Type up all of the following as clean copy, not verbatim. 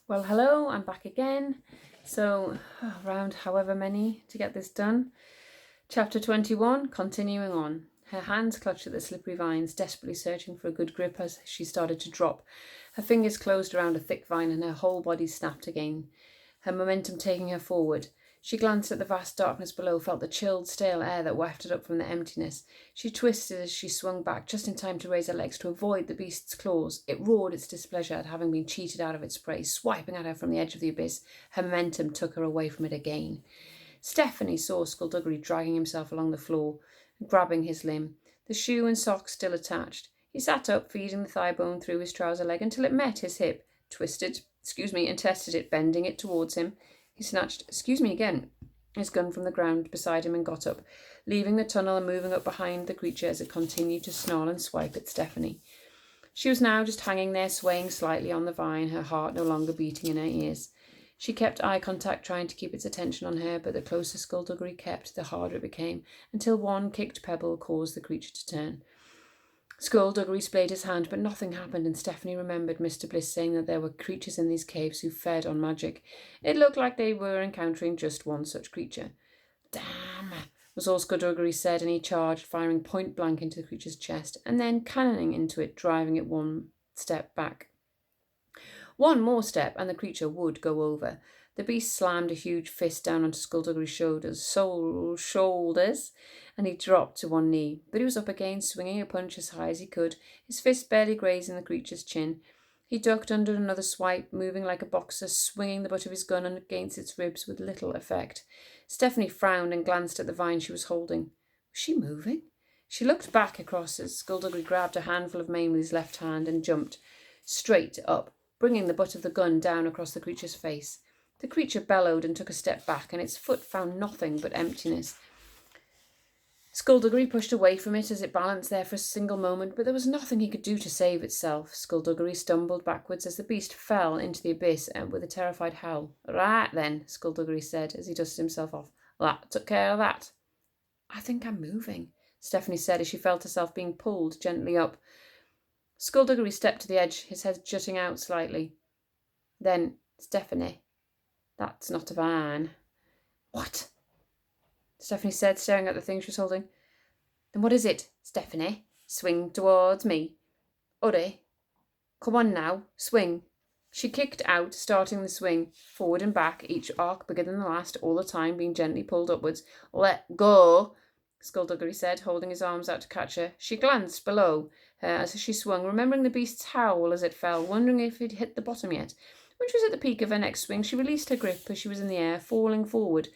Well, hello, I'm back again. So, around however many to get this done. Chapter 21, continuing on. Her hands clutched at the slippery vines, desperately searching for a good grip as she started to drop. Her fingers closed around a thick vine and her whole body snapped again, her momentum taking her forward. She glanced at the vast darkness below, felt the chilled, stale air that wafted up from the emptiness. She twisted as she swung back, just in time to raise her legs to avoid the beast's claws. It roared its displeasure at having been cheated out of its prey, swiping at her from the edge of the abyss. Her momentum took her away from it again. Stephanie saw Skulduggery dragging himself along the floor, grabbing his limb, the shoe and sock still attached. He sat up, feeding the thigh bone through his trouser leg until it met his hip, twisted, and tested it, bending it towards him. He snatched, again, his gun from the ground beside him and got up, leaving the tunnel and moving up behind the creature as it continued to snarl and swipe at Stephanie. She was now just hanging there, swaying slightly on the vine, her heart no longer beating in her ears. She kept eye contact, trying to keep its attention on her, but the closer Skulduggery kept, the harder it became, until one kicked pebble caused the creature to turn. Skulduggery splayed his hand, but nothing happened, and Stephanie remembered Mr. Bliss saying that there were creatures in these caves who fed on magic. It looked like they were encountering just one such creature. "Damn," was all Skulduggery said, and he charged, firing point blank into the creature's chest, and then cannoning into it, driving it one step back. One more step, and the creature would go over. The beast slammed a huge fist down onto Skulduggery's shoulders, and he dropped to one knee. But he was up again, swinging a punch as high as he could, his fist barely grazing the creature's chin. He ducked under another swipe, moving like a boxer, swinging the butt of his gun against its ribs with little effect. Stephanie frowned and glanced at the vine she was holding. Was she moving? She looked back across as Skulduggery grabbed a handful of mane with his left hand and jumped straight up, bringing the butt of the gun down across the creature's face. The creature bellowed and took a step back, and its foot found nothing but emptiness. Skulduggery pushed away from it as it balanced there for a single moment, but there was nothing he could do to save itself. Skulduggery stumbled backwards as the beast fell into the abyss with a terrified howl. "Right then," Skulduggery said as he dusted himself off. "That took care of that." "I think I'm moving," Stephanie said as she felt herself being pulled gently up. Skulduggery stepped to the edge, his head jutting out slightly. Then, "Stephanie, that's not a vine." "What?" Stephanie said, staring at the thing she was holding. "Then what is it, Stephanie? Swing towards me. Hurry. Come on now, swing." She kicked out, starting the swing, forward and back, each arc bigger than the last, all the time being gently pulled upwards. "Let go," Skulduggery said, holding his arms out to catch her. She glanced below her as she swung, remembering the beast's howl as it fell, wondering if it hit the bottom yet. When she was at the peak of her next swing, she released her grip as she was in the air, falling towards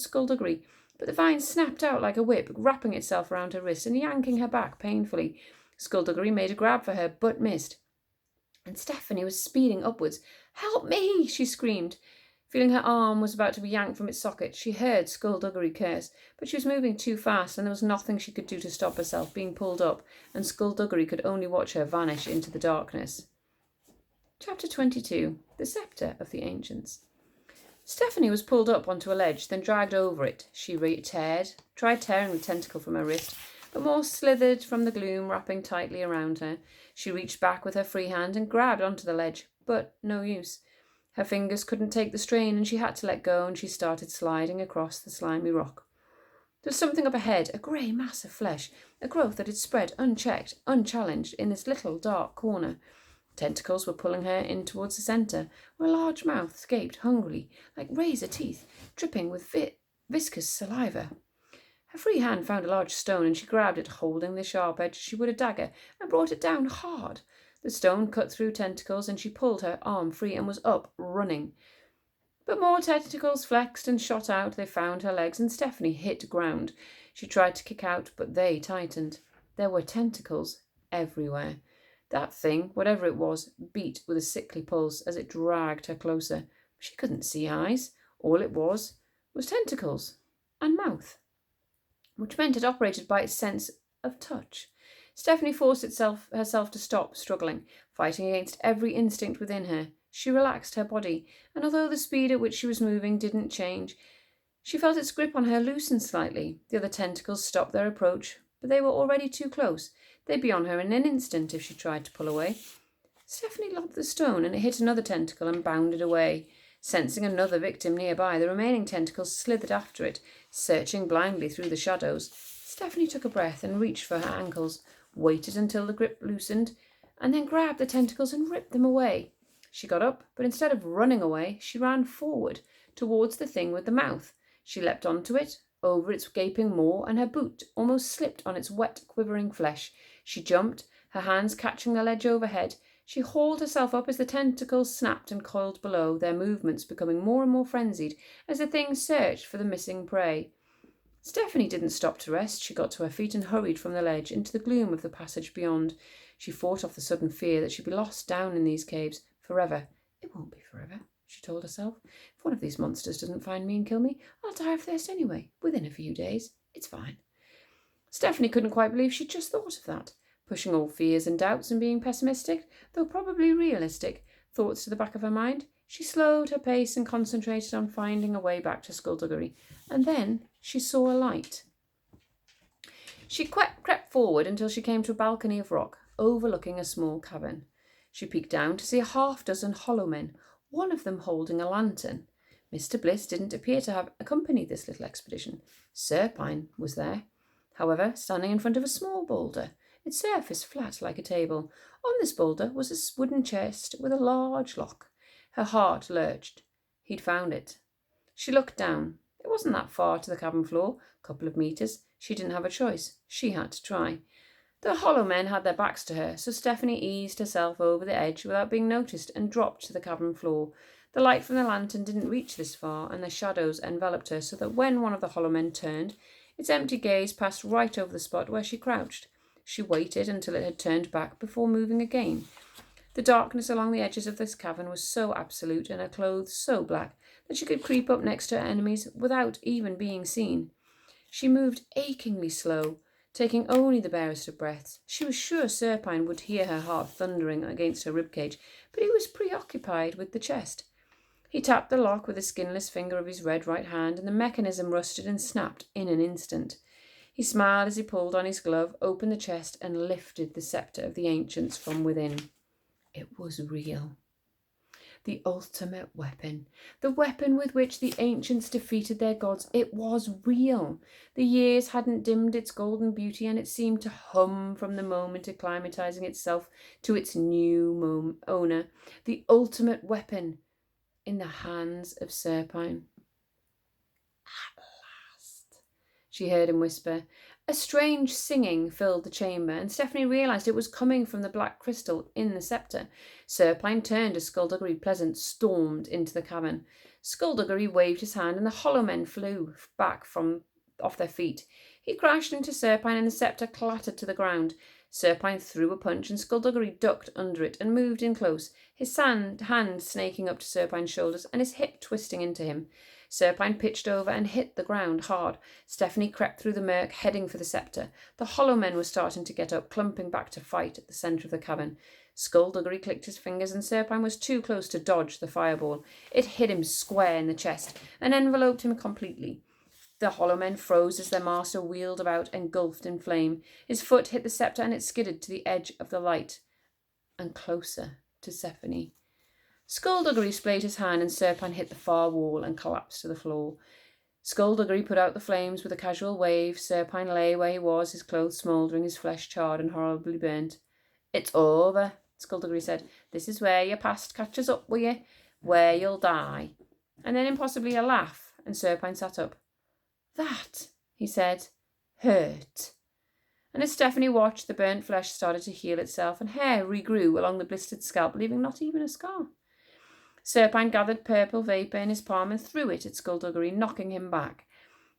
Skulduggery. But the vine snapped out like a whip, wrapping itself around her wrist and yanking her back painfully. Skulduggery made a grab for her, but missed. And Stephanie was speeding upwards. "Help me!" she screamed. Feeling her arm was about to be yanked from its socket, she heard Skulduggery curse, but she was moving too fast and there was nothing she could do to stop herself being pulled up, and Skulduggery could only watch her vanish into the darkness. Chapter 22. The Sceptre of the Ancients. Stephanie was pulled up onto a ledge, then dragged over it. She tried tearing the tentacle from her wrist, but more slithered from the gloom, wrapping tightly around her. She reached back with her free hand and grabbed onto the ledge, but no use. Her fingers couldn't take the strain, and she had to let go, and she started sliding across the slimy rock. There was something up ahead, a grey mass of flesh, a growth that had spread unchecked, unchallenged, in this little dark corner. Tentacles were pulling her in towards the centre, where a large mouth gaped hungrily, like razor teeth, dripping with viscous saliva. Her free hand found a large stone, and she grabbed it, holding the sharp edge as she would a dagger, and brought it down hard. The stone cut through tentacles, and she pulled her arm free and was up, running. But more tentacles flexed and shot out. They found her legs, and Stephanie hit ground. She tried to kick out, but they tightened. There were tentacles everywhere. That thing, whatever it was, beat with a sickly pulse as it dragged her closer. She couldn't see eyes. All it was tentacles and mouth, which meant it operated by its sense of touch. Stephanie forced herself to stop struggling, fighting against every instinct within her. She relaxed her body, and although the speed at which she was moving didn't change, she felt its grip on her loosen slightly. The other tentacles stopped their approach, but they were already too close. They'd be on her in an instant if she tried to pull away. Stephanie lobbed the stone and it hit another tentacle and bounded away. Sensing another victim nearby, the remaining tentacles slithered after it, searching blindly through the shadows. Stephanie took a breath and reached for her ankles, waited until the grip loosened, and then grabbed the tentacles and ripped them away. She got up, but instead of running away, she ran forward, towards the thing with the mouth. She leapt onto it, over its gaping maw, and her boot almost slipped on its wet, quivering flesh. She jumped, her hands catching the ledge overhead. She hauled herself up as the tentacles snapped and coiled below, their movements becoming more and more frenzied as the thing searched for the missing prey. Stephanie didn't stop to rest. She got to her feet and hurried from the ledge into the gloom of the passage beyond. She fought off the sudden fear that she'd be lost down in these caves forever. It won't be forever, she told herself. If one of these monsters doesn't find me and kill me, I'll die of thirst anyway, within a few days. It's fine. Stephanie couldn't quite believe she'd just thought of that. Pushing all fears and doubts and being pessimistic, though probably realistic, thoughts to the back of her mind, she slowed her pace and concentrated on finding a way back to Skulduggery. And then she saw a light. She crept forward until she came to a balcony of rock overlooking a small cavern. She peeked down to see a half-dozen hollow men, one of them holding a lantern. Mr. Bliss didn't appear to have accompanied this little expedition. Serpine was there, however, standing in front of a small boulder, its surface flat like a table. On this boulder was a wooden chest with a large lock. Her heart lurched. He'd found it. She looked down. It wasn't that far to the cavern floor, a couple of metres. She didn't have a choice. She had to try. The hollow men had their backs to her, so Stephanie eased herself over the edge without being noticed and dropped to the cavern floor. The light from the lantern didn't reach this far, and the shadows enveloped her so that when one of the hollow men turned, its empty gaze passed right over the spot where she crouched. She waited until it had turned back before moving again. The darkness along the edges of this cavern was so absolute and her clothes so black that she could creep up next to her enemies without even being seen. She moved achingly slow, taking only the barest of breaths. She was sure Serpine would hear her heart thundering against her ribcage, but he was preoccupied with the chest. He tapped the lock with the skinless finger of his red right hand, and the mechanism rusted and snapped in an instant. He smiled as he pulled on his glove, opened the chest, and lifted the sceptre of the ancients from within. It was real. The ultimate weapon. The weapon with which the ancients defeated their gods. It was real. The years hadn't dimmed its golden beauty, and it seemed to hum from the moment, acclimatizing itself to its new owner. The ultimate weapon in the hands of Serpine. At last, she heard him whisper. A strange singing filled the chamber, and Stephanie realised it was coming from the black crystal in the sceptre. Serpine turned as Skulduggery Pleasant stormed into the cavern. Skulduggery waved his hand, and the hollow men flew back off their feet. He crashed into Serpine, and the sceptre clattered to the ground. Serpine threw a punch, and Skulduggery ducked under it and moved in close, his hand snaking up to Serpine's shoulders and his hip twisting into him. Serpine pitched over and hit the ground hard. Stephanie crept through the murk, heading for the sceptre. The hollow men were starting to get up, clumping back to fight at the centre of the cavern. Skulduggery clicked his fingers, and Serpine was too close to dodge the fireball. It hit him square in the chest and enveloped him completely. The hollow men froze as their master wheeled about, engulfed in flame. His foot hit the sceptre and it skidded to the edge of the light and closer to Stephanie. Skulduggery splayed his hand, and Serpine hit the far wall and collapsed to the floor. Skulduggery put out the flames with a casual wave. Serpine lay where he was, his clothes smouldering, his flesh charred and horribly burnt. It's over, Skulduggery said. This is where your past catches up with you, where you'll die. And then impossibly a laugh, and Serpine sat up. That, he said, hurt. And as Stephanie watched, the burnt flesh started to heal itself, and hair regrew along the blistered scalp, leaving not even a scar. Serpine gathered purple vapour in his palm and threw it at Skulduggery, knocking him back.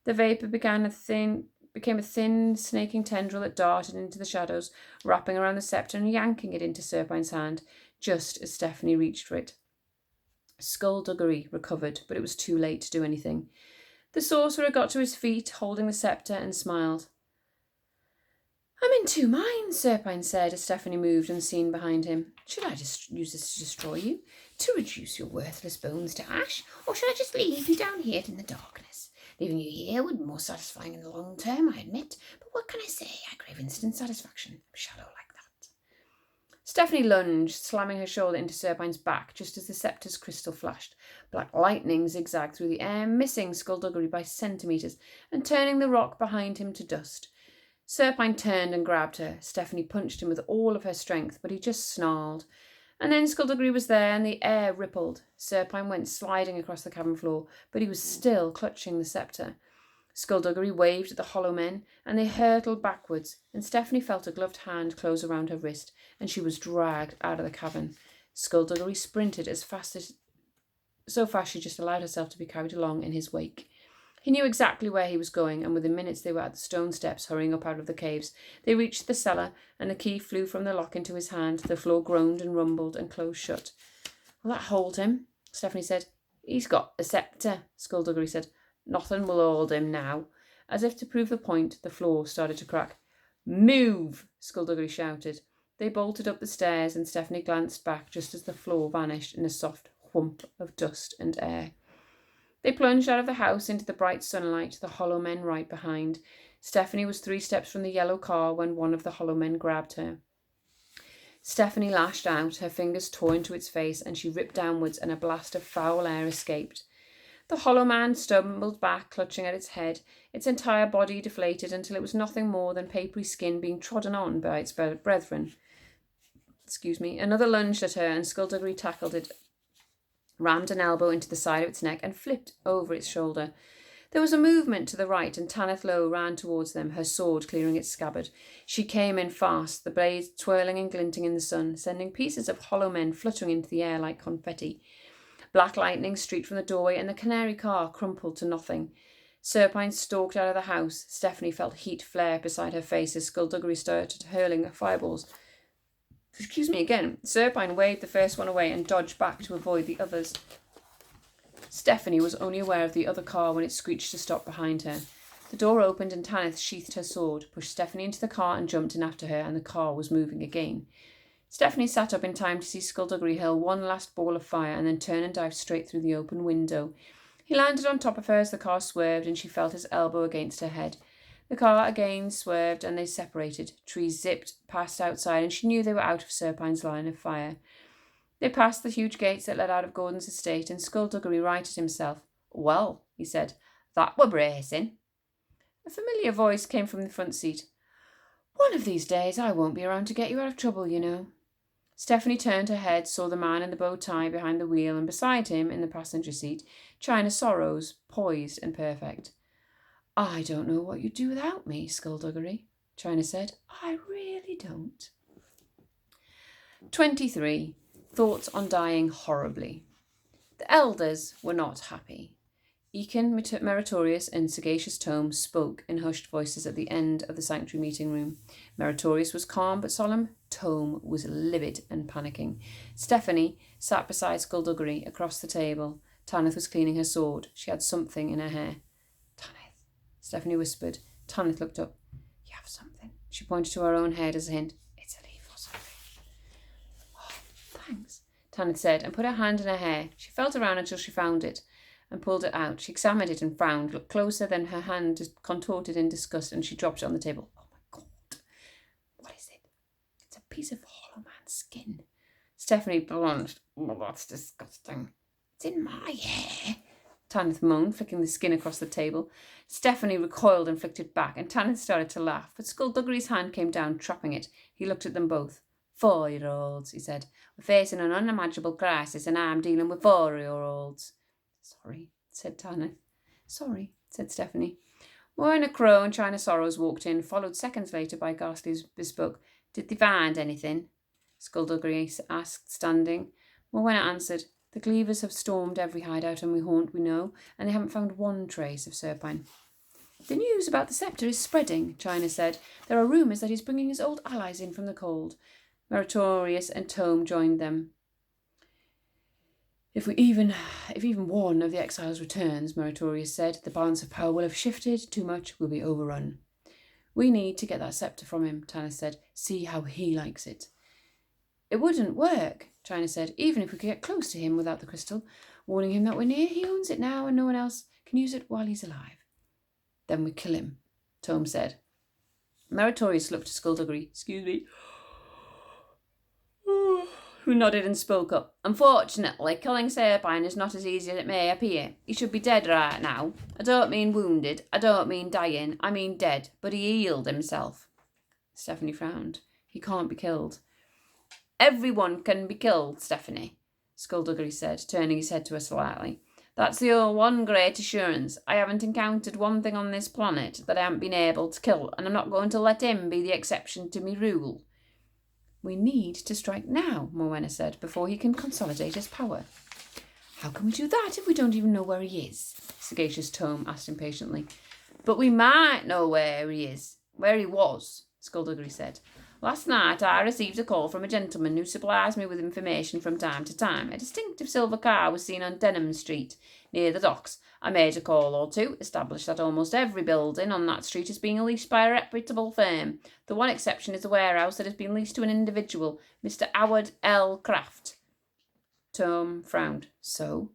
The vapour became a thin, snaking tendril that darted into the shadows, wrapping around the sceptre and yanking it into Serpine's hand, just as Stephanie reached for it. Skulduggery recovered, but it was too late to do anything. The sorcerer got to his feet, holding the sceptre, and smiled. I'm in two minds, Serpine said, as Stephanie moved unseen behind him. Should I just use this to destroy you, to reduce your worthless bones to ash, or should I just leave you down here in the darkness? Leaving you here would be more satisfying in the long term, I admit, but what can I say? I crave instant satisfaction. I'm shallow like that. Stephanie lunged, slamming her shoulder into Serpine's back just as the scepter's crystal flashed. Black lightning zigzagged through the air, missing Skulduggery by centimetres and turning the rock behind him to dust. Serpine turned and grabbed her. Stephanie punched him with all of her strength, but he just snarled. And then Skulduggery was there and the air rippled. Serpine went sliding across the cavern floor, but he was still clutching the sceptre. Skulduggery waved at the hollow men, and they hurtled backwards, and Stephanie felt a gloved hand close around her wrist, and she was dragged out of the cavern. Skulduggery sprinted so fast she just allowed herself to be carried along in his wake. He knew exactly where he was going, and within minutes they were at the stone steps, hurrying up out of the caves. They reached the cellar, and the key flew from the lock into his hand. The floor groaned and rumbled and closed shut. "Will that hold him?" Stephanie said. "He's got a sceptre," Skulduggery said. "Nothing will hold him now." As if to prove the point, the floor started to crack. "Move!" Skulduggery shouted. They bolted up the stairs, and Stephanie glanced back just as the floor vanished in a soft whump of dust and air. They plunged out of the house into the bright sunlight, the hollow men right behind. Stephanie was 3 steps from the yellow car when one of the hollow men grabbed her. Stephanie lashed out, her fingers tore into its face, and she ripped downwards, and a blast of foul air escaped. The hollow man stumbled back, clutching at its head, its entire body deflated until it was nothing more than papery skin being trodden on by its brethren. Another lunged at her, and Skulduggery tackled it, rammed an elbow into the side of its neck, and flipped over its shoulder. There was a movement to the right, and Tanith Lowe ran towards them, her sword clearing its scabbard. She came in fast, the blades twirling and glinting in the sun, sending pieces of hollow men fluttering into the air like confetti. Black lightning streaked from the doorway, and the canary car crumpled to nothing. Serpine stalked out of the house. Stephanie felt heat flare beside her face as Skulduggery started hurling fireballs. Serpine waved the first one away and dodged back to avoid the others. Stephanie was only aware of the other car when it screeched to stop behind her. The door opened and Tanith sheathed her sword, pushed Stephanie into the car and jumped in after her, and the car was moving again. Stephanie sat up in time to see Skulduggery hurl one last ball of fire and then turn and dive straight through the open window. He landed on top of her as the car swerved, and she felt his elbow against her head. The car again swerved and they separated. Trees zipped past outside, and she knew they were out of Serpine's line of fire. They passed the huge gates that led out of Gordon's estate, and Skulduggery righted himself. "Well," he said, "that were bracing." A familiar voice came from the front seat. "One of these days I won't be around to get you out of trouble, you know." Stephanie turned her head, saw the man in the bow tie behind the wheel, and beside him, in the passenger seat, China Sorrows, poised and perfect. "I don't know what you'd do without me, Skulduggery," China said. "I really don't." 23. Thoughts on dying horribly. The elders were not happy. Ekin, Meritorious, and Sagacious Tome spoke in hushed voices at the end of the sanctuary meeting room. Meritorious was calm but solemn. Tome was livid and panicking. Stephanie sat beside Skulduggery across the table. Tanith was cleaning her sword. She had something in her hair. "Tanith," Stephanie whispered. Tanith looked up. "You have something." She pointed to her own head as a hint. "It's a leaf or something." "Oh, thanks," Tanith said, and put her hand in her hair. She felt around until she found it and pulled it out. She examined it and frowned, looked closer, then her hand contorted in disgust, and she dropped it on the table. "Oh my God, what is it?" "It's a piece of hollow man's skin." Stephanie blanched. "Oh, that's disgusting." "It's in my hair," Tanith moaned, flicking the skin across the table. Stephanie recoiled and flicked it back, and Tanith started to laugh, but Skulduggery's hand came down, trapping it. He looked at them both. "4-year-olds," he said. "We're facing an unimaginable crisis, and I'm dealing with 4-year-olds. "Sorry," said Tanith. "Sorry," said Stephanie. Moana Crow and China Sorrows walked in, followed seconds later by Ghastly's Bespoke. "Did they find anything?" Skulduggery asked, standing. Moana answered, "The Cleavers have stormed every hideout and haunt we know, and they haven't found one trace of Serpine." "The news about the sceptre is spreading," China said. "There are rumours that he's bringing his old allies in from the cold." Meritorious and Tome joined them. If even one of the exiles returns," Meritorious said, "the balance of power will have shifted too much, will be overrun." "We need to get that sceptre from him," Tanith said. "See how he likes it." "It wouldn't work," China said, "even if we could get close to him without the crystal, warning him that we're near. He owns it now and no one else can use it while he's alive." "Then we kill him," Tome said. Meritorious looked to Skulduggery. "Excuse me. who nodded and spoke up. Unfortunately, killing Serpine is not as easy as it may appear. He should be dead right now. I don't mean wounded. I don't mean dying. I mean dead. But he healed himself. Stephanie frowned. He can't be killed. Everyone can be killed, Stephanie, Skulduggery said, turning his head to her slightly. That's the one great assurance. I haven't encountered one thing on this planet that I haven't been able to kill, and I'm not going to let him be the exception to me rule. We need to strike now, Morwenna said, before he can consolidate his power. How can we do that if we don't even know where he is? Sagacious Tome asked impatiently. But we might know where he is. Where he was, Skulduggery said. Last night I received a call from a gentleman who supplies me with information from time to time. A distinctive silver car was seen on Denham Street, near the docks. I made a call or two, established that almost every building on that street is being leased by a reputable firm. The one exception is a warehouse that has been leased to an individual, Mr. Howard L. Craft. Tom frowned. So?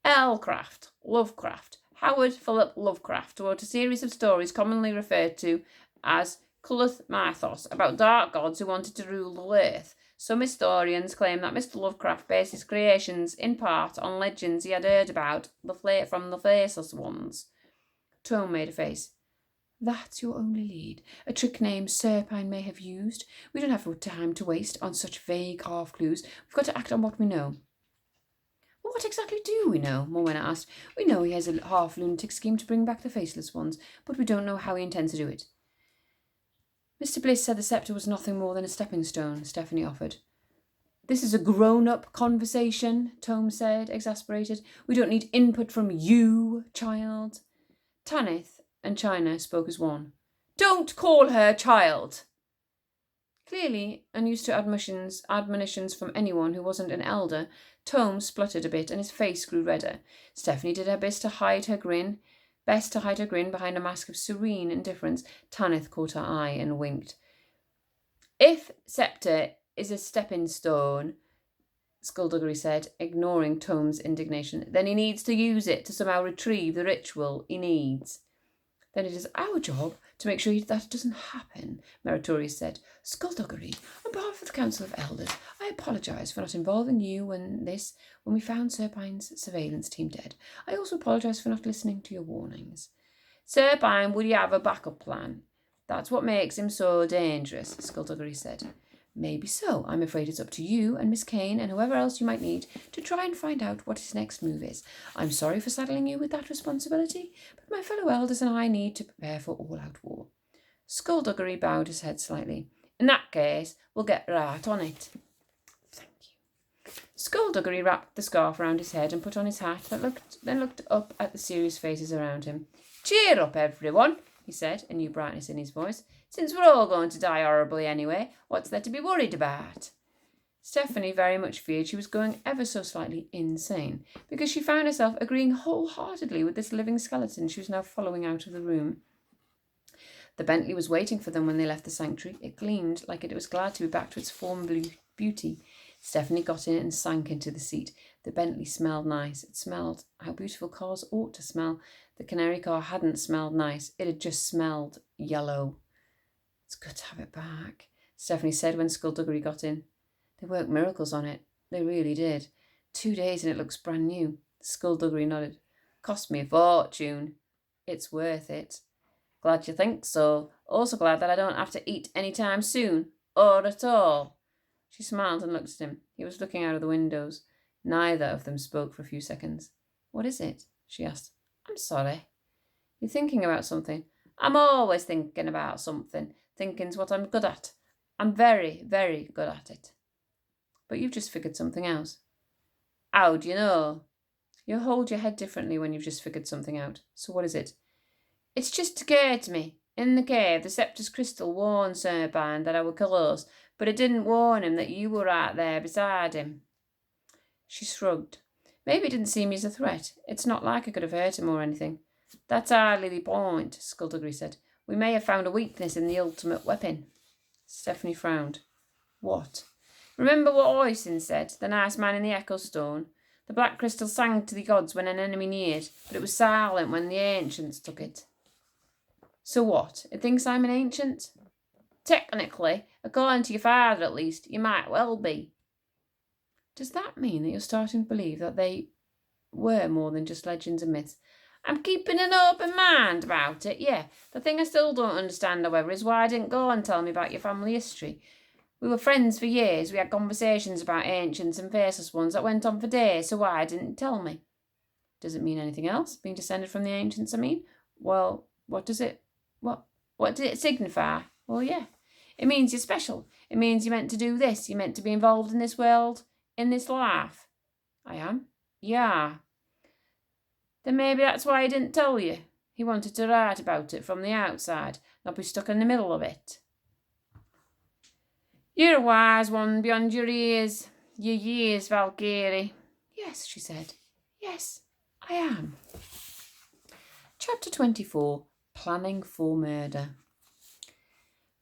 L. Craft, Lovecraft. Howard Philip Lovecraft wrote a series of stories commonly referred to as Cullith Mythos, about dark gods who wanted to rule the earth. Some historians claim that Mr. Lovecraft based his creations in part on legends he had heard about from the faceless ones. Tome made a face. That's your only lead? A trick name Serpine may have used? We don't have time to waste on such vague half-clues. We've got to act on what we know. Well, what exactly do we know? Morwenna asked. We know he has a half-lunatic scheme to bring back the faceless ones, but we don't know how he intends to do it. Mr. Bliss said the sceptre was nothing more than a stepping stone, Stephanie offered. This is a grown-up conversation, Tome said, exasperated. We don't need input from you, child. Tanith and China spoke as one. Don't call her child! Clearly, unused to admonitions from anyone who wasn't an elder, Tome spluttered a bit and his face grew redder. Stephanie did her best to hide her grin behind a mask of serene indifference. Tanith caught her eye and winked. If sceptre is a stepping stone, Skulduggery said, ignoring Tome's indignation, then he needs to use it to somehow retrieve the ritual he needs. Then it is our job to make sure that doesn't happen, Meritorious said. Skulduggery, on behalf of the Council of Elders, I apologise for not involving you in this when we found Serpine's surveillance team dead. I also apologise for not listening to your warnings. Serpine, would you have a backup plan? That's what makes him so dangerous, Skulduggery said. Maybe so. I'm afraid it's up to you and Miss Kane and whoever else you might need to try and find out what his next move is. I'm sorry for saddling you with that responsibility, but my fellow elders and I need to prepare for all-out war. Skulduggery bowed his head slightly. In that case, we'll get right on it. Thank you. Skulduggery wrapped the scarf around his head and put on his hat, then looked up at the serious faces around him. Cheer up, everyone, he said, a new brightness in his voice. Since we're all going to die horribly anyway, what's there to be worried about? Stephanie very much feared she was going ever so slightly insane, because she found herself agreeing wholeheartedly with this living skeleton she was now following out of the room. The Bentley was waiting for them when they left the sanctuary. It gleamed like it was glad to be back to its former beauty. Stephanie got in and sank into the seat. The Bentley smelled nice. It smelled how beautiful cars ought to smell. The Canary car hadn't smelled nice. It had just smelled yellow. It's good to have it back, Stephanie said when Skulduggery got in. They worked miracles on it. They really did. 2 days and it looks brand new. Skulduggery nodded. Cost me a fortune. It's worth it. Glad you think so. Also glad that I don't have to eat any time soon. Or at all. She smiled and looked at him. He was looking out of the windows. Neither of them spoke for a few seconds. What is it? She asked. I'm sorry. You're thinking about something. I'm always thinking about something. Thinking's what I'm good at. I'm very, very good at it. But you've just figured something out. How do you know? You hold your head differently when you've just figured something out. So what is it? It's just occurred to me. In the cave, the scepter's crystal warned Serpine that I were close, but it didn't warn him that you were right there beside him. She shrugged. Maybe it didn't see me as a threat. It's not like I could have hurt him or anything. That's hardly the point, Skulduggery said. We may have found a weakness in the ultimate weapon. Stephanie frowned. What? Remember what Oisin said, the nice man in the Echo Stone? The black crystal sang to the gods when an enemy neared, but it was silent when the ancients took it. So what? It thinks I'm an ancient? Technically, according to your father at least, you might well be. Does that mean that you're starting to believe that they were more than just legends and myths? I'm keeping an open mind about it, yeah. The thing I still don't understand, however, is why I didn't go and tell me about your family history. We were friends for years. We had conversations about ancients and faceless ones that went on for days, so why didn't you tell me? Does it mean anything else, being descended from the ancients, I mean? Well, what did it signify? Well, yeah. It means you're special. It means you're meant to do this. You're meant to be involved in this world, in this life. I am? Yeah. Then maybe that's why he didn't tell you. He wanted to write about it from the outside, not be stuck in the middle of it. You're a wise one beyond your years, Valkyrie. Yes, she said. Yes, I am. Chapter 24, Planning for Murder.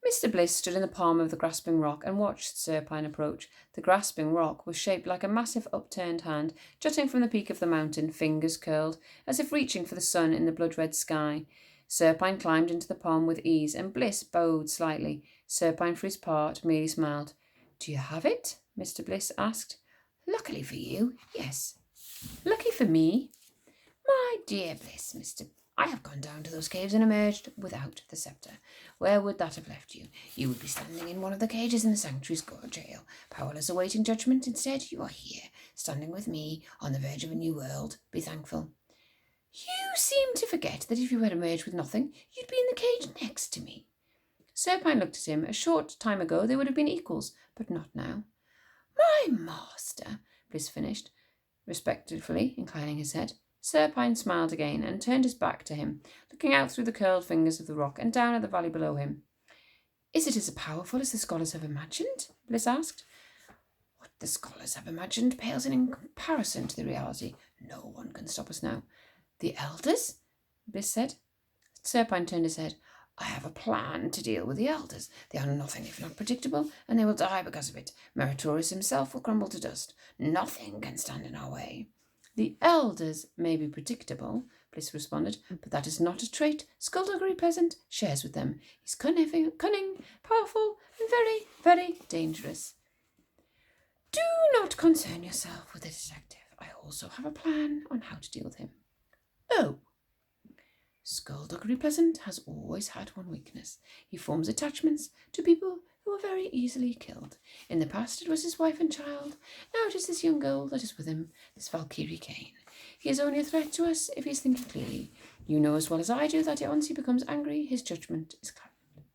Mr. Bliss stood in the palm of the grasping rock and watched Serpine approach. The grasping rock was shaped like a massive upturned hand, jutting from the peak of the mountain, fingers curled, as if reaching for the sun in the blood-red sky. Serpine climbed into the palm with ease, and Bliss bowed slightly. Serpine, for his part, merely smiled. Do you have it? Mr. Bliss asked. Luckily for you, yes. Lucky for me? My dear Bliss, I have gone down to those caves and emerged without the sceptre. Where would that have left you? You would be standing in one of the cages in the sanctuary's jail, powerless awaiting judgment. Instead, you are here, standing with me, on the verge of a new world. Be thankful. You seem to forget that if you had emerged with nothing, you'd be in the cage next to me. Serpine looked at him. A short time ago they would have been equals, but not now. My master, Bliss finished, respectfully inclining his head. Serpine smiled again and turned his back to him, looking out through the curled fingers of the rock and down at the valley below him. Is it as powerful as the scholars have imagined? Bliss asked. What the scholars have imagined pales in comparison to the reality. No one can stop us now. The elders? Bliss said. Serpine turned his head. I have a plan to deal with the elders. They are nothing if not predictable, and they will die because of it. Meritorious himself will crumble to dust. Nothing can stand in our way. The elders may be predictable, Bliss responded, but that is not a trait Skulduggery peasant shares with them. He's cunning, powerful, and very, very dangerous. Do not concern yourself with the detective. I also have a plan on how to deal with him. Oh. Skulduggery peasant has always had one weakness. He forms attachments to people who are very easily killed. In the past it was his wife and child. Now it is this young girl that is with him, this Valkyrie Kane. He is only a threat to us if he is thinking clearly. You know as well as I do that once he becomes angry, his judgment is clouded.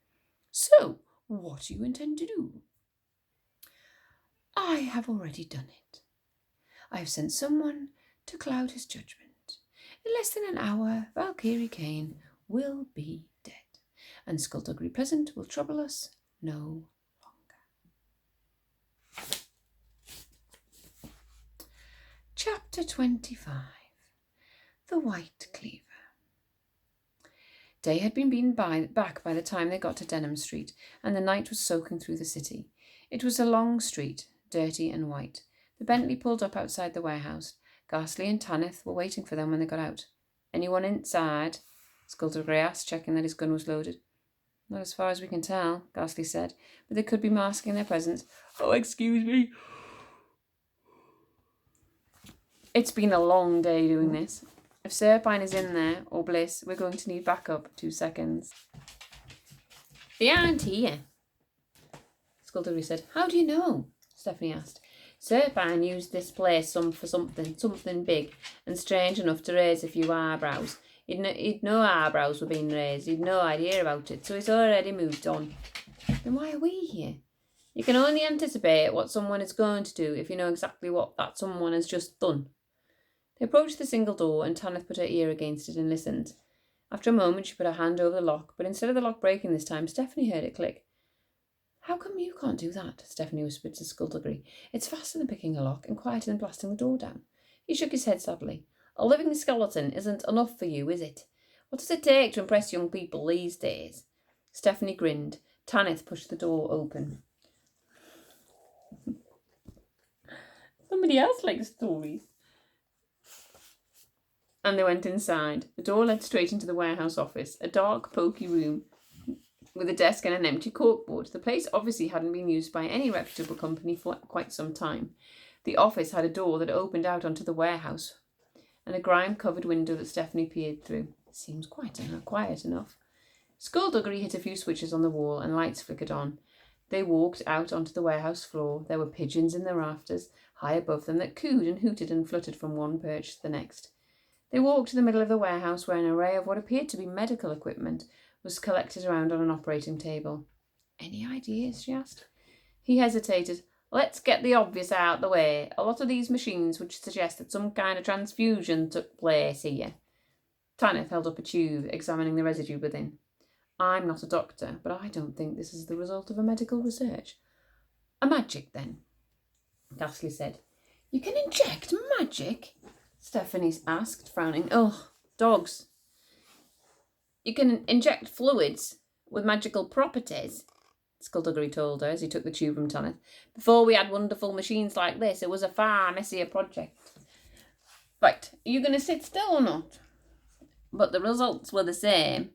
So, what do you intend to do? I have already done it. I have sent someone to cloud his judgment. In less than an hour, Valkyrie Kane will be dead, and Skulduggery peasant will trouble us no longer. Chapter 25. The White Cleaver. Day had been beaten back by the time they got to Denham Street, and the night was soaking through the city. It was a long street, dirty and white. The Bentley pulled up outside the warehouse. Ghastly and Tanith were waiting for them when they got out. Anyone inside? Skulduggery asked, checking that his gun was loaded. Not as far as we can tell, Ghastly said, but they could be masking their presence. Oh, excuse me. It's been a long day doing this. If Serpine is in there, or Bliss, we're going to need backup. 2 seconds. They aren't here, Skulduggery said. How do you know? Stephanie asked. Serpine used this place for something big and strange enough to raise a few eyebrows. He'd no eyebrows were being raised. He'd no idea about it, so he's already moved on. Then why are we here? You can only anticipate what someone is going to do if you know exactly what that someone has just done. They approached the single door, and Tanith put her ear against it and listened. After a moment, she put her hand over the lock, but instead of the lock breaking this time, Stephanie heard it click. How come you can't do that? Stephanie whispered to Skulduggery. It's faster than picking a lock and quieter than blasting the door down. He shook his head sadly. A living skeleton isn't enough for you, is it? What does it take to impress young people these days? Stephanie grinned. Tanith pushed the door open. Somebody else likes stories. And they went inside. The door led straight into the warehouse office, a dark, poky room with a desk and an empty corkboard. The place obviously hadn't been used by any reputable company for quite some time. The office had a door that opened out onto the warehouse and a grime-covered window that Stephanie peered through. Seems quiet enough. Skulduggery hit a few switches on the wall and lights flickered on. They walked out onto the warehouse floor. There were pigeons in the rafters, high above them, that cooed and hooted and fluttered from one perch to the next. They walked to the middle of the warehouse where an array of what appeared to be medical equipment was collected around on an operating table. Any ideas? She asked. He hesitated. Let's get the obvious out of the way. A lot of these machines would suggest that some kind of transfusion took place here. Tanith held up a tube, examining the residue within. I'm not a doctor, but I don't think this is the result of a medical research. A magic, then, Ghastly said. You can inject magic? Stephanie asked, frowning. Oh, dogs. You can inject fluids with magical properties, Skulduggery told her as he took the tube from Tanith. Before we had wonderful machines like this, it was a far messier project. Right, are you going to sit still or not? But the results were the same.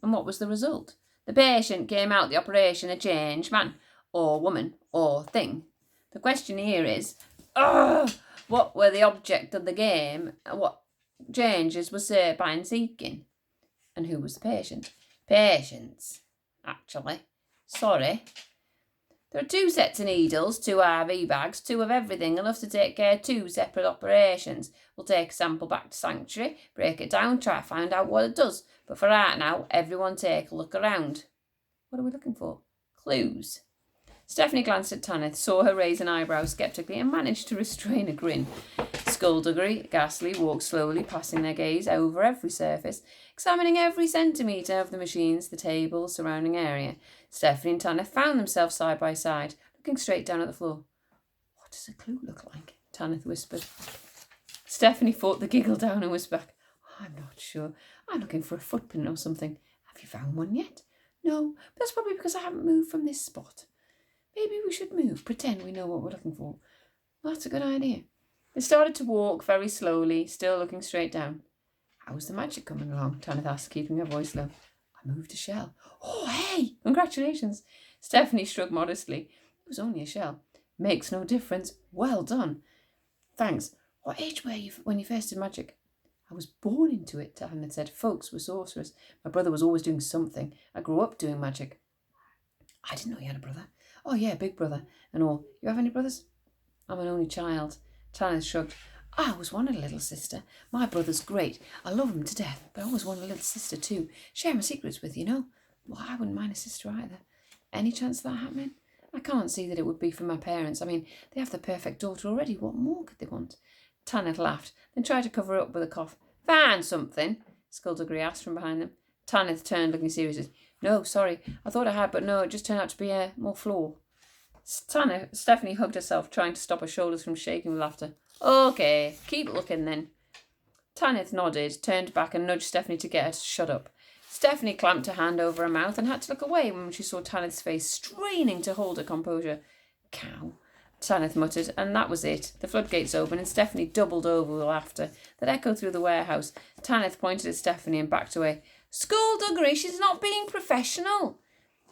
And what was the result? The patient came out the operation a changed man, or woman, or thing. The question here is, what were the object of the game, and what changes was Serpine seeking? And who was the patient? Patients, actually. Sorry. There are 2 sets of needles, 2 IV bags, 2 of everything, enough to take care of 2 separate operations. We'll take a sample back to Sanctuary, break it down, try to find out what it does. But for right now, everyone take a look around. What are we looking for? Clues. Stephanie glanced at Tanith, saw her raise an eyebrow sceptically, and managed to restrain a grin. Skulduggery, Ghastly, walked slowly, passing their gaze over every surface, examining every centimetre of the machines, the table, surrounding area. Stephanie and Tanith found themselves side by side, looking straight down at the floor. What does a clue look like? Tanith whispered. Stephanie fought the giggle down and whispered back, I'm not sure. I'm looking for a footprint or something. Have you found one yet? No, but that's probably because I haven't moved from this spot. Maybe we should move, pretend we know what we're looking for. That's a good idea. They started to walk very slowly, still looking straight down. How's the magic coming along? Tanith asked, keeping her voice low. I moved a shell. Oh, hey! Congratulations! Stephanie shrugged modestly. It was only a shell. Makes no difference. Well done. Thanks. What age were you when you first did magic? I was born into it, Tanith said. Folks were sorcerers. My brother was always doing something. I grew up doing magic. I didn't know you had a brother. Oh, yeah, big brother and all. You have any brothers? I'm an only child. Tanith shrugged. I always wanted a little sister. My brother's great. I love him to death, but I always wanted a little sister too. Share my secrets with, you know. Well, I wouldn't mind a sister either. Any chance of that happening? I can't see that it would be from my parents. I mean, they have the perfect daughter already. What more could they want? Tanith laughed, then tried to cover it up with a cough. Found something? Skulduggery asked from behind them. Tanith turned, looking serious. No, sorry. I thought I had, but no, it just turned out to be more floor. Stephanie hugged herself, trying to stop her shoulders from shaking with laughter. Okay, keep looking then. Tanith nodded, turned back and nudged Stephanie to get her to shut up. Stephanie clamped her hand over her mouth and had to look away when she saw Tanith's face straining to hold her composure. Cow, Tanith muttered, and that was it. The floodgates opened and Stephanie doubled over with laughter that echoed through the warehouse. Tanith pointed at Stephanie and backed away. Skulduggery, she's not being professional.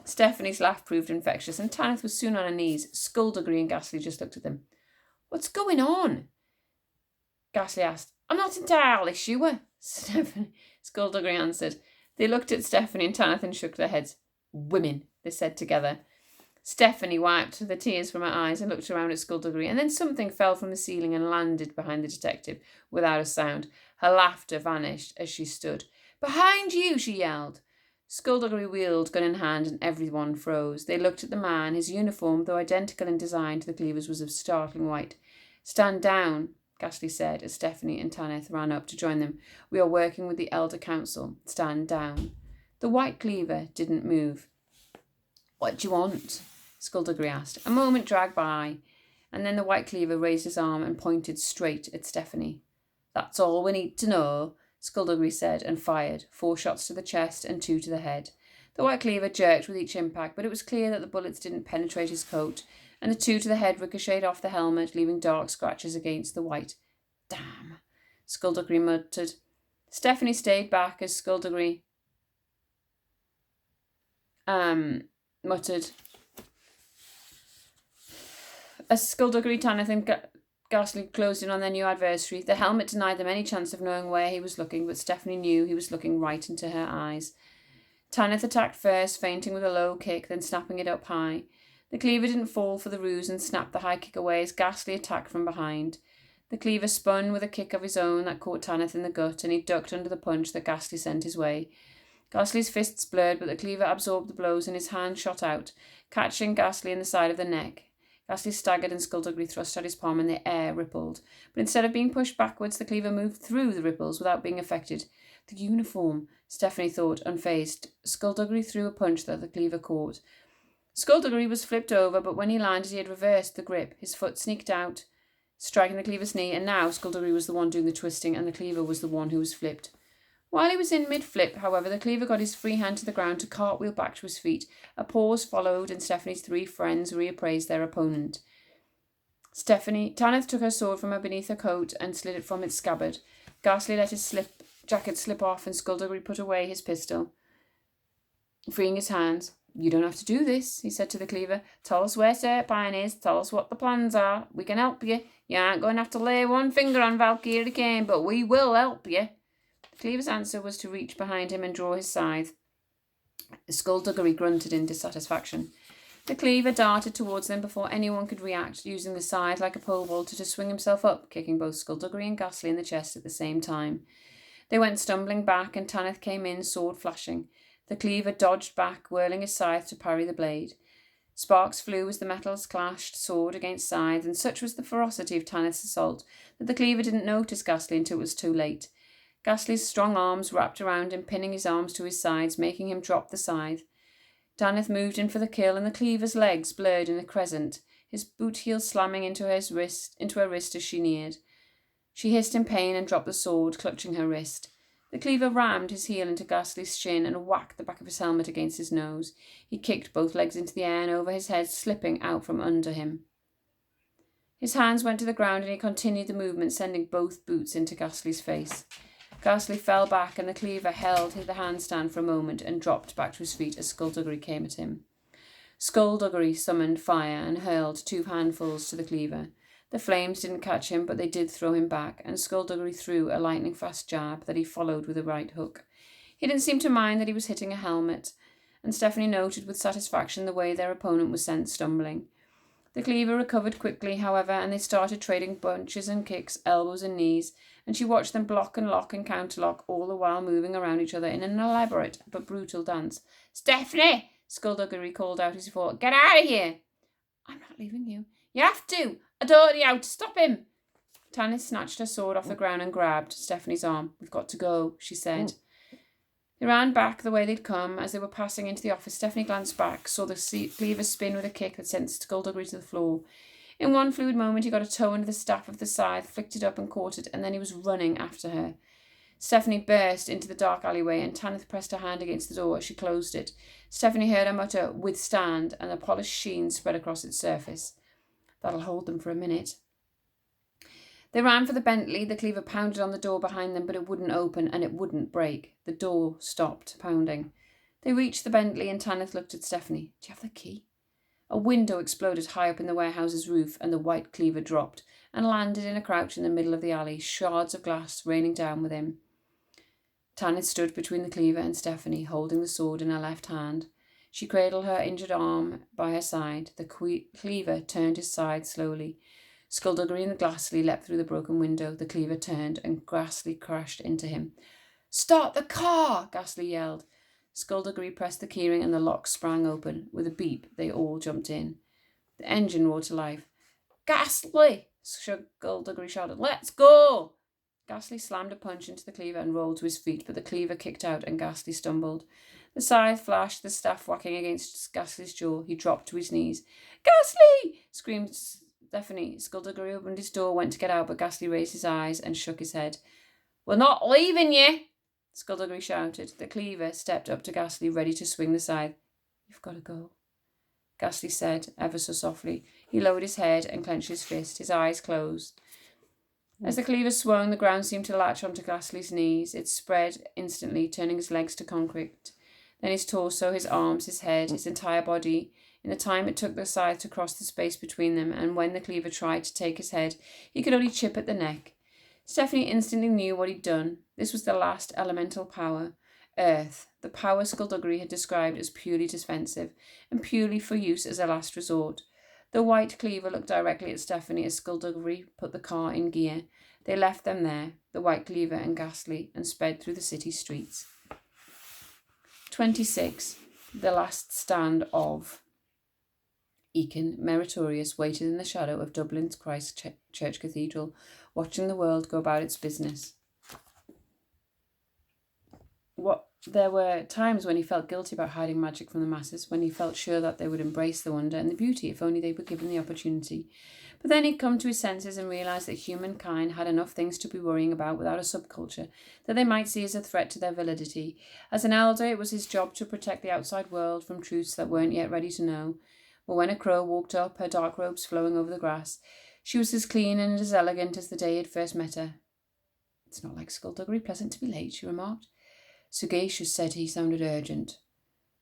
Stephanie's laugh proved infectious, and Tanith was soon on her knees. Skulduggery and Ghastly just looked at them. What's going on? Ghastly asked. I'm not entirely sure, Skulduggery answered. They looked at Stephanie and Tanith and shook their heads. Women, they said together. Stephanie wiped the tears from her eyes and looked around at Skulduggery, and then something fell from the ceiling and landed behind the detective without a sound. Her laughter vanished as she stood. Behind you, she yelled. Skulduggery wheeled, gun in hand, and everyone froze. They looked at the man. His uniform, though identical in design to the Cleavers, was of startling white. Stand down, Ghastly said, as Stephanie and Tanith ran up to join them. We are working with the Elder Council. Stand down. The White Cleaver didn't move. What do you want? Skulduggery asked. A moment dragged by, and then the White Cleaver raised his arm and pointed straight at Stephanie. That's all we need to know, Skulduggery said, and fired, 4 shots to the chest and 2 to the head. The White Cleaver jerked with each impact, but it was clear that the bullets didn't penetrate his coat, and the 2 to the head ricocheted off the helmet, leaving dark scratches against the white. Damn, Skulduggery muttered. Stephanie stayed back as Skulduggery muttered. As Skulduggery, Tanith and Ghastly closed in on their new adversary. The helmet denied them any chance of knowing where he was looking, but Stephanie knew he was looking right into her eyes. Tanith attacked first, feinting with a low kick, then snapping it up high. The cleaver didn't fall for the ruse and snapped the high kick away as Ghastly attacked from behind. The cleaver spun with a kick of his own that caught Tanith in the gut, and he ducked under the punch that Ghastly sent his way. Ghastly's fists blurred, but the cleaver absorbed the blows, and his hand shot out, catching Ghastly in the side of the neck. Ghastly staggered, and Skulduggery thrust out his palm, and the air rippled. But instead of being pushed backwards, the cleaver moved through the ripples without being affected. The uniform, Stephanie thought, unfazed. Skulduggery threw a punch that the cleaver caught. Skulduggery was flipped over, but when he landed, he had reversed the grip. His foot sneaked out, striking the cleaver's knee, and now Skulduggery was the one doing the twisting, and the cleaver was the one who was flipped. While he was in mid-flip, however, the cleaver got his free hand to the ground to cartwheel back to his feet. A pause followed, and Stephanie's three friends reappraised their opponent. Tanith took her sword from beneath her coat and slid it from its scabbard. Ghastly let his jacket slip off, and Skulduggery put away his pistol, freeing his hands. "You don't have to do this," he said to the cleaver. "Tell us where Serpine is. Tell us what the plans are. We can help you. You aren't going to have to lay one finger on Valkyrie Kane, but we will help you." The cleaver's answer was to reach behind him and draw his scythe. Skulduggery grunted in dissatisfaction. The cleaver darted towards them before anyone could react, using the scythe like a pole vaulter to swing himself up, kicking both Skulduggery and Ghastly in the chest at the same time. They went stumbling back, and Tanith came in, sword flashing. The cleaver dodged back, whirling his scythe to parry the blade. Sparks flew as the metals clashed, sword against scythe, and such was the ferocity of Tanith's assault that the cleaver didn't notice Ghastly until it was too late. Ghastly's strong arms wrapped around him, pinning his arms to his sides, making him drop the scythe. Tanith moved in for the kill, and the cleaver's legs blurred in a crescent, his boot heel slamming into her wrist as she neared. She hissed in pain and dropped the sword, clutching her wrist. The cleaver rammed his heel into Ghastly's shin and whacked the back of his helmet against his nose. He kicked both legs into the air and over his head, slipping out from under him. His hands went to the ground, and he continued the movement, sending both boots into Ghastly's face. Ghastly fell back, and the cleaver held the handstand for a moment and dropped back to his feet as Skulduggery came at him. Skulduggery summoned fire and hurled 2 handfuls to the cleaver. The flames didn't catch him, but they did throw him back, and Skulduggery threw a lightning-fast jab that he followed with a right hook. He didn't seem to mind that he was hitting a helmet, and Stephanie noted with satisfaction the way their opponent was sent stumbling. The cleaver recovered quickly, however, and they started trading punches and kicks, elbows and knees, and she watched them block and lock and counterlock, all the while moving around each other in an elaborate but brutal dance. "Stephanie!" Skulduggery called out as he fought. "Get out of here!" "I'm not leaving you." "You have to! I taught you how to stop him!" Tanith snatched her sword off the ground and grabbed Stephanie's arm. "We've got to go," she said. They ran back the way they'd come. As they were passing into the office, Stephanie glanced back, saw the cleaver spin with a kick that sent Skulduggery to the floor. In one fluid moment, he got a toe under the staff of the scythe, flicked it up and caught it, and then he was running after her. Stephanie burst into the dark alleyway, and Tanith pressed her hand against the door as she closed it. Stephanie heard her mutter, "Withstand," and a polished sheen spread across its surface. "That'll hold them for a minute." They ran for the Bentley. The cleaver pounded on the door behind them, but it wouldn't open and it wouldn't break. The door stopped pounding. They reached the Bentley, and Tanith looked at Stephanie. "Do you have the key?" A window exploded high up in the warehouse's roof, and the white cleaver dropped and landed in a crouch in the middle of the alley, shards of glass raining down with him. Tanith stood between the cleaver and Stephanie, holding the sword in her left hand. She cradled her injured arm by her side. The cleaver turned his side slowly. Skulduggery and Ghastly leapt through the broken window. The cleaver turned, and Ghastly crashed into him. "Start the car!" Ghastly yelled. Skulduggery pressed the keyring, and the lock sprang open. With a beep, they all jumped in. The engine roared to life. "Ghastly!" Skulduggery shouted. "Let's go!" Ghastly slammed a punch into the cleaver and rolled to his feet, but the cleaver kicked out, and Ghastly stumbled. The scythe flashed, the staff whacking against Ghastly's jaw. He dropped to his knees. "Ghastly!" screamed Stephanie. Skulduggery opened his door, went to get out, but Ghastly raised his eyes and shook his head. "We're not leaving you!" Skulduggery shouted. The cleaver stepped up to Ghastly, ready to swing the scythe. "You've got to go," Ghastly said, ever so softly. He lowered his head and clenched his fist. His eyes closed. As the cleaver swung, the ground seemed to latch onto Ghastly's knees. It spread instantly, turning his legs to concrete. Then his torso, his arms, his head, his entire body In the time it took the scythe to cross the space between them, and when the cleaver tried to take his head, he could only chip at the neck. Stephanie instantly knew what he'd done. This was the last elemental power. Earth, the power Skulduggery had described as purely defensive, and purely for use as a last resort. The white cleaver looked directly at Stephanie as Skulduggery put the car in gear. They left them there, the white cleaver and Ghastly, and sped through the city streets. 26. The Last Stand of. Eakin, meritorious, waited in the shadow of Dublin's Christ Church Cathedral, watching the world go about its business. There were times when he felt guilty about hiding magic from the masses, when he felt sure that they would embrace the wonder and the beauty if only they were given the opportunity. But then he'd come to his senses and realised that humankind had enough things to be worrying about without a subculture that they might see as a threat to their validity. As an elder, it was his job to protect the outside world from truths that weren't yet ready to know. But when a crow walked up, her dark robes flowing over the grass, she was as clean and as elegant as the day he had first met her. "It's not like Skulduggery pleasant to be late," she remarked. Sagacious said he sounded urgent.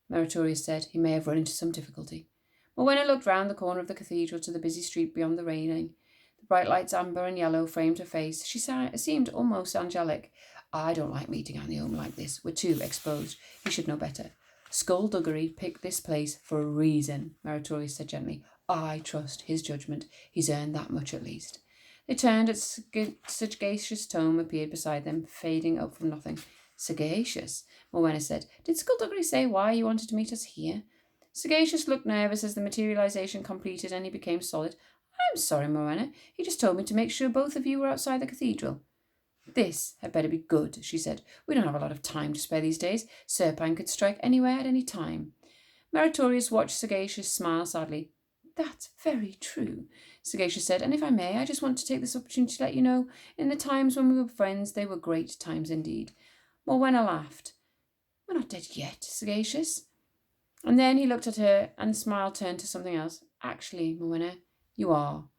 Meritorious said he may have run into some difficulty. But when I looked round the corner of the cathedral to the busy street beyond the railing, the bright lights amber and yellow framed her face. She seemed almost angelic. "I don't like meeting on the home like this. We're too exposed. You should know better." "Skulduggery picked this place for a reason," Meritorious said gently. "I trust his judgment. He's earned that much at least." They turned as Sagacious Tome appeared beside them, fading up from nothing. "Sagacious," Morwenna said. "Did Skulduggery say why you wanted to meet us here?" Sagacious looked nervous as the materialization completed and he became solid. "I'm sorry, Morwenna. He just told me to make sure both of you were outside the cathedral." "This had better be good," she said. "We don't have a lot of time to spare these days. Serpine could strike anywhere at any time." Meritorious watched Sagacious smile sadly. "That's very true," Sagacious said, "and if I may, I just want to take this opportunity to let you know, in the times when we were friends, they were great times indeed." Morwenna laughed. "We're not dead yet, Sagacious." And then he looked at her and the smile turned to something else. "Actually, Morwenna, you are."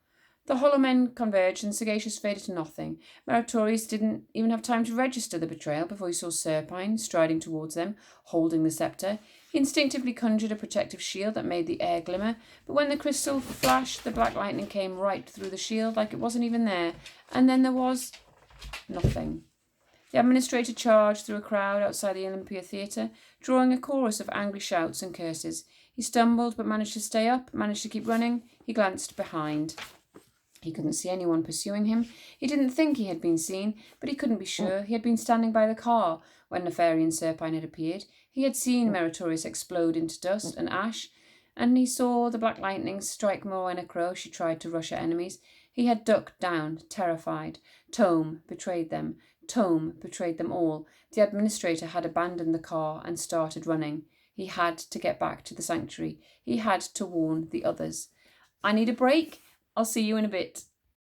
The hollow men converged and Sagacious faded to nothing. Meritorious didn't even have time to register the betrayal before he saw Serpine striding towards them, holding the sceptre. He instinctively conjured a protective shield that made the air glimmer, but when the crystal flashed, the black lightning came right through the shield like it wasn't even there, and then there was nothing. The administrator charged through a crowd outside the Olympia Theatre, drawing a chorus of angry shouts and curses. He stumbled but managed to stay up, managed to keep running. He glanced behind. He couldn't see anyone pursuing him. He didn't think he had been seen, but he couldn't be sure. He had been standing by the car when Nefarian Serpine had appeared. He had seen Meritorious explode into dust and ash, and he saw the black lightning strike Morwenna Crow. She tried to rush her enemies. He had ducked down, terrified. Tome betrayed them. Tome betrayed them all. The administrator had abandoned the car and started running. He had to get back to the sanctuary. He had to warn the others. "I need a break. I'll see you in a bit."